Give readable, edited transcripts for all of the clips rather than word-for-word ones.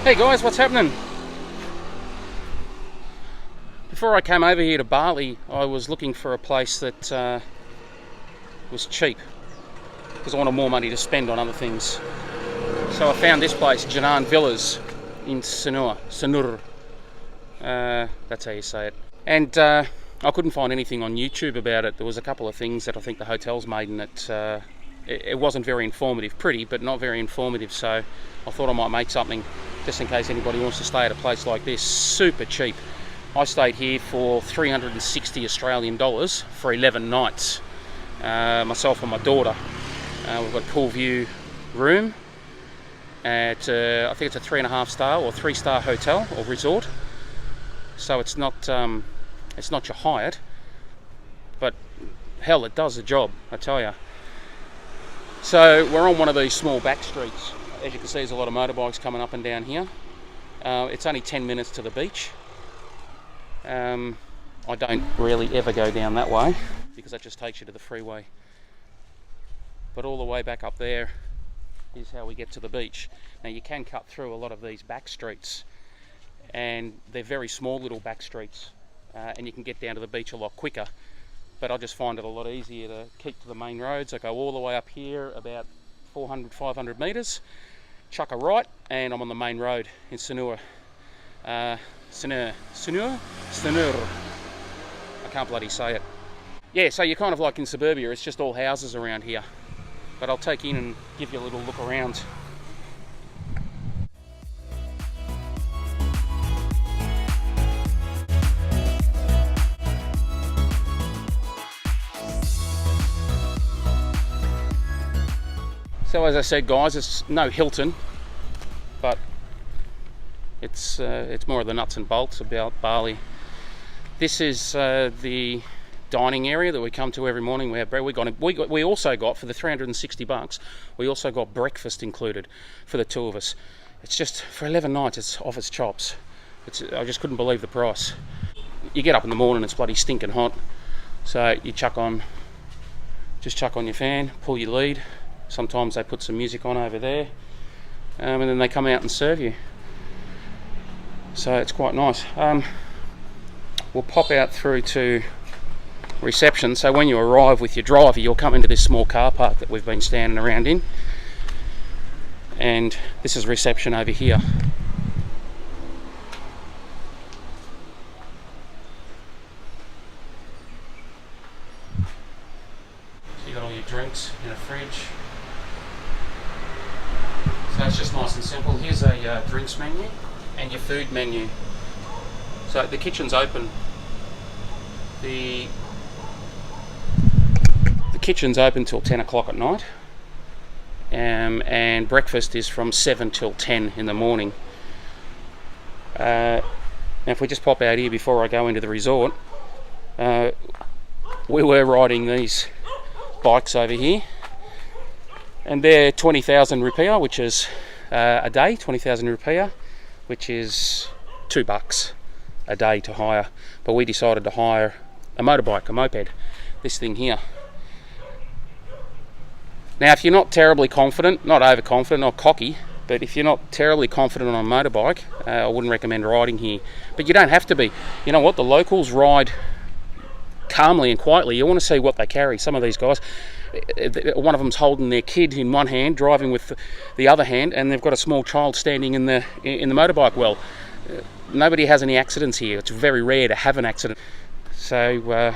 Hey guys, what's happening? Before I came over here to Bali, I was looking for a place that was cheap because I wanted more money to spend on other things. So I found this place, Janan Villas in Sanur. That's how you say it. And I couldn't find anything on YouTube about it. There was a couple of things that I think the hotel's made, and it wasn't very informative. Pretty, but not very informative. So I thought I might make something just in case anybody wants to stay at a place like this. Super cheap. I stayed here for 360 Australian dollars for 11 nights. Myself and my daughter. We've got a pool view room at I think it's a 3.5 star or 3-star hotel or resort. So it's not your Hyatt, but hell, it does the job, I tell you. So we're on one of these small back streets. As you can see, there's a lot of motorbikes coming up and down here. It's only 10 minutes to the beach. I don't really ever go down that way because that just takes you to the freeway. But all the way back up there is how we get to the beach. Now you can cut through a lot of these back streets, and they're very small little back streets, and you can get down to the beach a lot quicker. But I just find it a lot easier to keep to the main roads. I go all the way up here about 400, 500 metres, chuck a right, and I'm on the main road in Sanur. Sanur. I can't bloody say it. Yeah, so you're kind of like in suburbia. It's just all houses around here. But I'll take in and give you a little look around. So as I said, guys, it's no Hilton, but it's more of the nuts and bolts about Bali. This is the dining area that we come to every morning. We have bread. We also got for the 360 bucks. We also got breakfast included for the two of us. It's just for 11 nights. It's off its chops. I just couldn't believe the price. You get up in the morning, it's bloody stinking hot. So you chuck on your fan, pull your lead. Sometimes they put some music on over there, and then they come out and serve you. So it's quite nice. We'll pop out through to reception. So when you arrive with your driver, you'll come into this small car park that we've been standing around in, and this is reception over here. So you got all your drinks in a fridge. So it's just nice and simple. Here's a drinks menu and your food menu. So the kitchen's open. The kitchen's open till 10 o'clock at night, and breakfast is from 7 till 10 in the morning. Now if we just pop out here before I go into the resort, we were riding these bikes over here, and they're 20,000 rupiah, which is a day, 20,000 rupiah, which is $2 a day to hire. But we decided to hire a motorbike, a moped, this thing here. Now if you're not terribly confident, not overconfident, not cocky, but if you're not terribly confident on a motorbike, I wouldn't recommend riding here. But you don't have to be. You know what, the locals ride calmly and quietly. You want to see what they carry. Some of these guys, one of them's holding their kid in one hand, driving with the other hand, and they've got a small child standing in the motorbike. Well, nobody has any accidents here. It's very rare to have an accident. So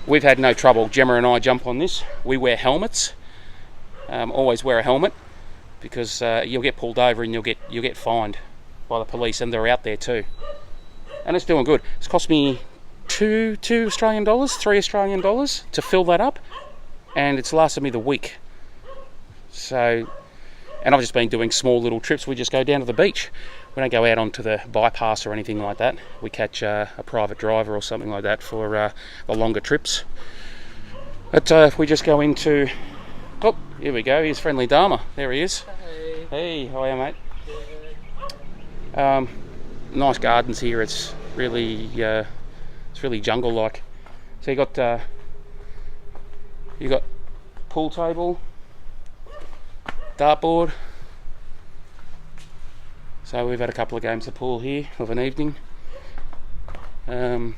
we've had no trouble. Gemma and I jump on this. We wear helmets. Always wear a helmet, because you'll get pulled over and you'll get fined by the police, and they're out there too. And it's doing good. It's cost me two Australian dollars, 3 Australian dollars to fill that up, and it's lasted me the week. So, and I've just been doing small little trips. We just go down to the beach. We don't go out onto the bypass or anything like that. We catch a private driver or something like that for the longer trips. But if we just go into, oh, here we go. Here's Friendly Dharma. There he is. Hey. Hey, how are you, mate? Nice gardens here. It's really jungle-like. So you got pool table, dartboard, So we've had a couple of games of pool here of an evening. And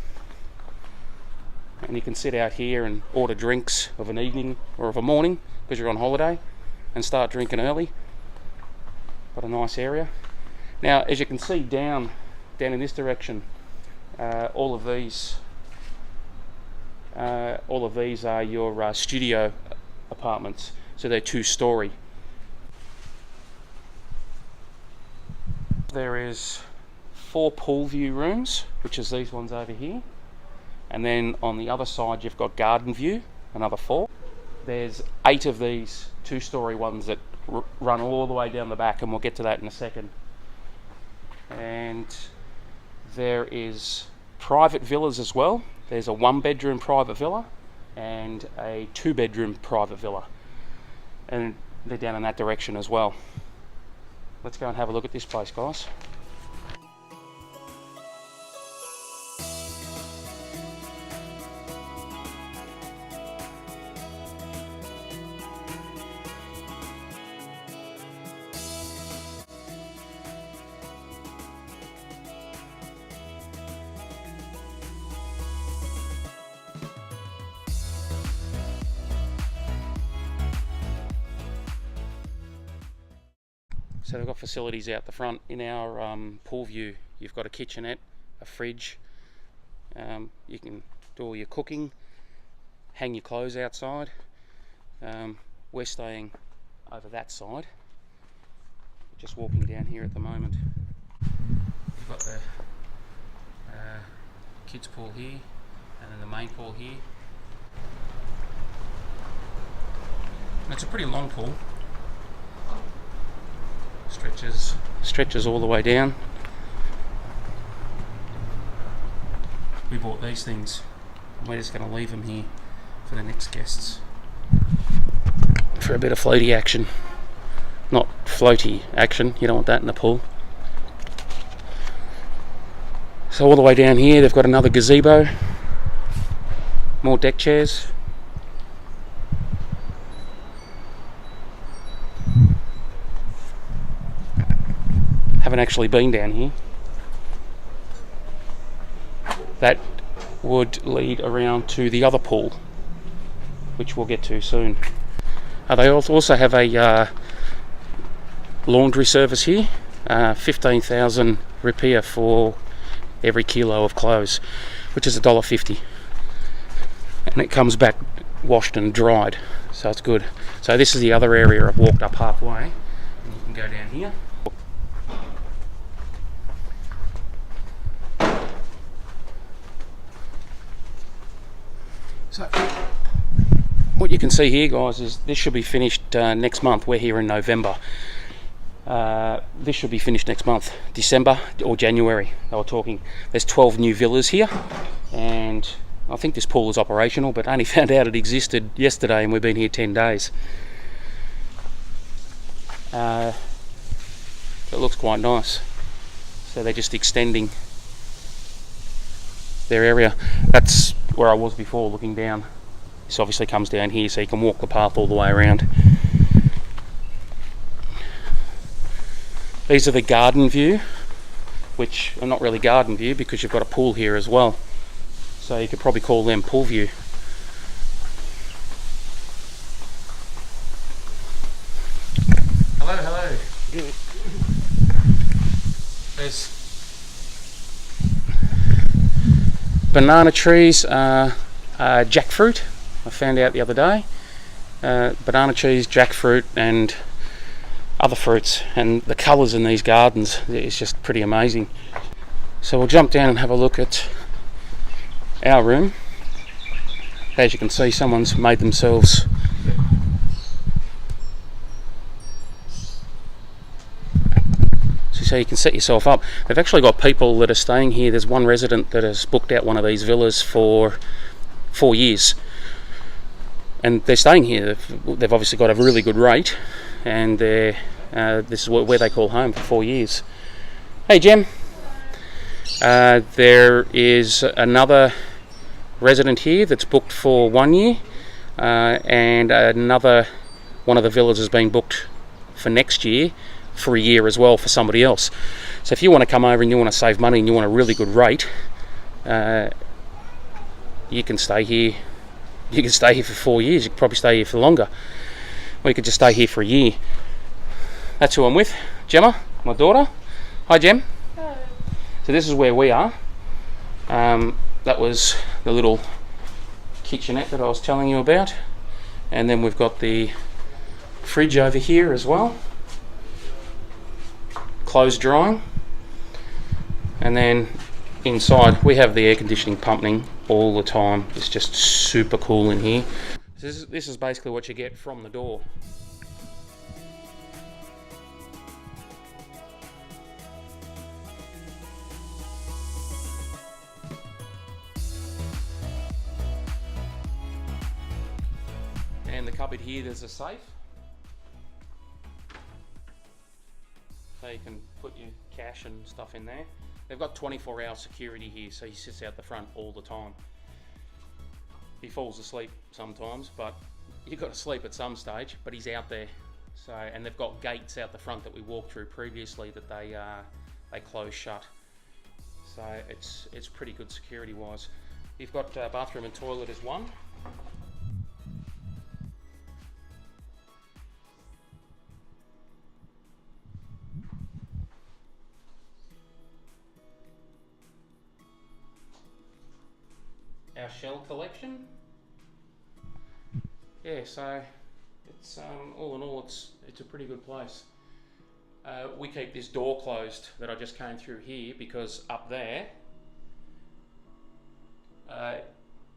you can sit out here and order drinks of an evening or of a morning because you're on holiday and start drinking early. Got a nice area. Now, as you can see down in this direction, all of these are your studio apartments. So they're 2-story. There is 4 pool view rooms, which is these ones over here. And then on the other side you've got garden view, another 4. There's 8 of these 2-story ones that run all the way down the back, and we'll get to that in a second. And there is private villas as well. There's a 1-bedroom private villa and a 2-bedroom private villa, and they're down in that direction as well. Let's go and have a look at this place, guys. So they've got facilities out the front. In our pool view, you've got a kitchenette, a fridge. You can do all your cooking, hang your clothes outside. We're staying over that side. Just walking down here at the moment. You've got the kids pool here, and then the main pool here. And it's a pretty long pool. Stretches all the way down. We bought these things. We're just going to leave them here for the next guests for a bit of floaty action. Not floaty action, you don't want that in the pool. So all the way down here they've got another gazebo, more deck chairs. Haven't actually been down here. That would lead around to the other pool, which we'll get to soon. They also have a laundry service here, 15,000 rupiah for every kilo of clothes, which is $1.50, and it comes back washed and dried, so it's good. So this is the other area. I've walked up halfway, and you can go down here. So what you can see here, guys, is this should be finished next month. We're here in November. This should be finished next month, December or January. They were talking. There's 12 new villas here, and I think this pool is operational, but I only found out it existed yesterday, and we've been here 10 days. It looks quite nice. So they're just extending their area. That's where I was before, looking down. This obviously comes down here, so you can walk the path all the way around. These are the garden view, which are not really garden view because you've got a pool here as well, so you could probably call them pool view. Hello. There's banana trees, jackfruit. I found out the other day. Banana trees, jackfruit, and other fruits. And the colours in these gardens is just pretty amazing. So we'll jump down and have a look at our room. As you can see, someone's made themselves so you can set yourself up. They've actually got people that are staying here. There's one resident that has booked out one of these villas for 4 years, and they're staying here. They've obviously got a really good rate, and this is where they call home for 4 years. Hey Jem, there is another resident here that's booked for 1 year, and another one of the villas has been booked for next year for a year as well for somebody else. So if you want to come over and you want to save money and you want a really good rate, you can stay here. You can stay here for 4 years. You could probably stay here for longer, or you could just stay here for a year. That's who I'm with, Gemma, my daughter. Hi, Gem. Hello. So this is where we are. That was the little kitchenette that I was telling you about, and then we've got the fridge over here as well, clothes drying, and then inside we have the air conditioning pumping all the time. It's just super cool in here. This is basically what you get from the door. And the cupboard here, there's a safe, so you can put your cash and stuff in there. They've got 24-hour security here, so he sits out the front all the time. He falls asleep sometimes, but you've got to sleep at some stage, but he's out there. So, and they've got gates out the front that we walked through previously that they close shut. So it's pretty good security wise. You've got bathroom and toilet as one. Our shell collection. Yeah, so it's all in all, it's a pretty good place. We keep this door closed that I just came through here because up there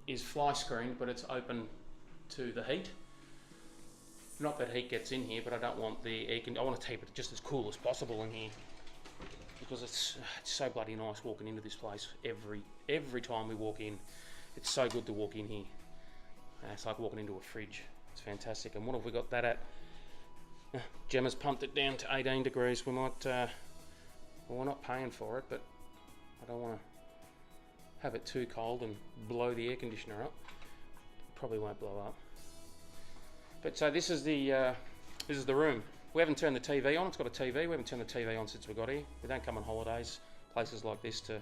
is fly screened, but it's open to the heat. Not that heat gets in here, but I don't want the air I want to keep it just as cool as possible in here, because it's so bloody nice walking into this place every time we walk in. It's so good to walk in here. It's like walking into a fridge. It's fantastic. And what have we got that at? Gemma's pumped it down to 18 degrees. We might, well, we're not paying for it, but I don't want to have it too cold and blow the air conditioner up. Probably won't blow up. But so this is the room. We haven't turned the TV on. It's got a TV. We haven't turned the TV on since we got here. We don't come on holidays, places like this, to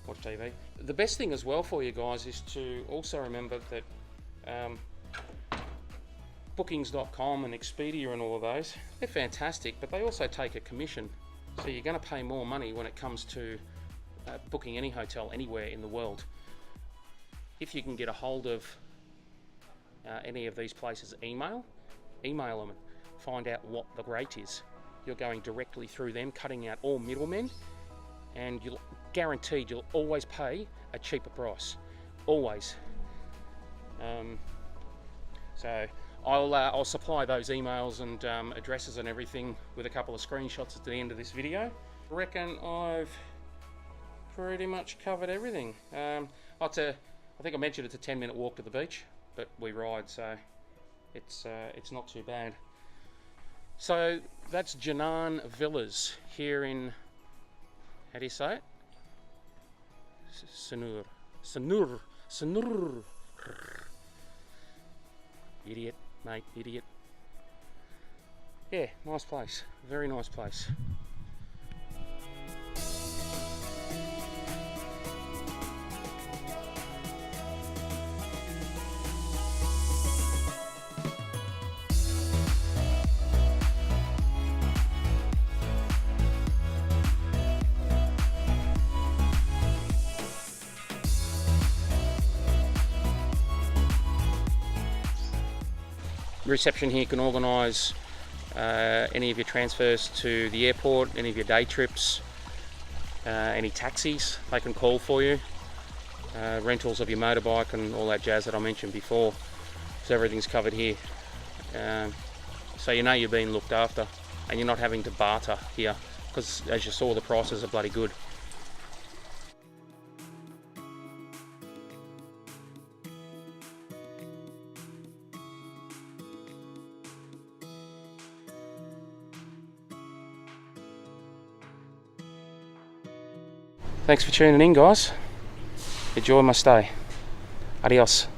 watch TV. The best thing as well for you guys is to also remember that bookings.com and Expedia and all of those, they're fantastic, but they also take a commission. So you're going to pay more money when it comes to booking any hotel anywhere in the world. If you can get a hold of any of these places, email them and find out what the rate is. You're going directly through them, cutting out all middlemen, and you'll guaranteed you'll always pay a cheaper price, always. So I'll supply those emails and addresses and everything with a couple of screenshots at the end of this video. I reckon I've pretty much covered everything. I think I mentioned it's a 10-minute walk to the beach, but we ride, so it's not too bad. So that's Janan Villas here in, how do you say it? Sanur. Idiot, mate, idiot. Yeah, nice place, very nice place. Reception here can organise any of your transfers to the airport, any of your day trips, any taxis they can call for you, rentals of your motorbike and all that jazz that I mentioned before. So everything's covered here. So you know you're being looked after and you're not having to barter here, because as you saw, the prices are bloody good. Thanks for tuning in, guys. Enjoy my stay. Adios.